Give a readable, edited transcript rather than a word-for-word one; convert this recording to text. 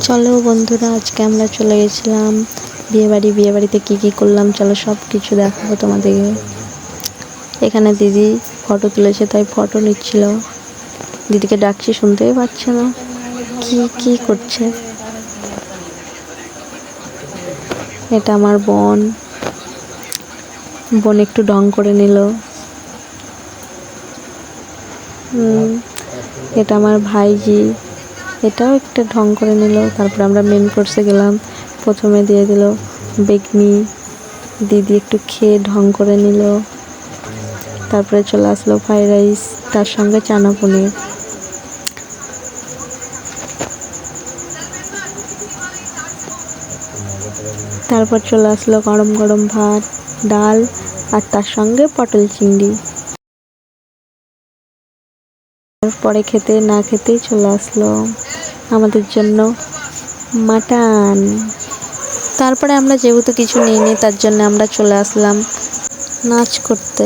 চলো বন্ধুরা, আজকে আমরা চলে গেছিলাম বিয়েবাড়িতে কি কি করলাম চলো সব কিছু দেখাবো তোমাদেরকে। এখানে দিদি ফটো তুলেছে, তাই ফটো নিচ্ছিল। দিদিকে ডাকছি, শুনতেই পাচ্ছে না, কি কি করছে। এটা আমার বোন একটু ঢং করে নিল। এটা আমার ভাইজি, এটাও একটা ঢং করে নিল। তারপর আমরা মেন কোর্সে গেলাম। প্রথমে দিয়ে দিল বেগনি, দিদি একটু খেয়ে ঢং করে নিল। তারপরে চলে আসলো ফ্রাইড রাইস, তার সঙ্গে চানা পনির। তারপর চলে আসলো গরম গরম ভাত, ডাল আর তার সঙ্গে পটল চিংড়ি। তারপরে খেতে না খেতেই চলে আসলো আমাদের জন্য মাটন। তারপরে আমরা যেহেতু কিছু নিইনি, তার জন্য আমরা চলে আসলাম নাচ করতে।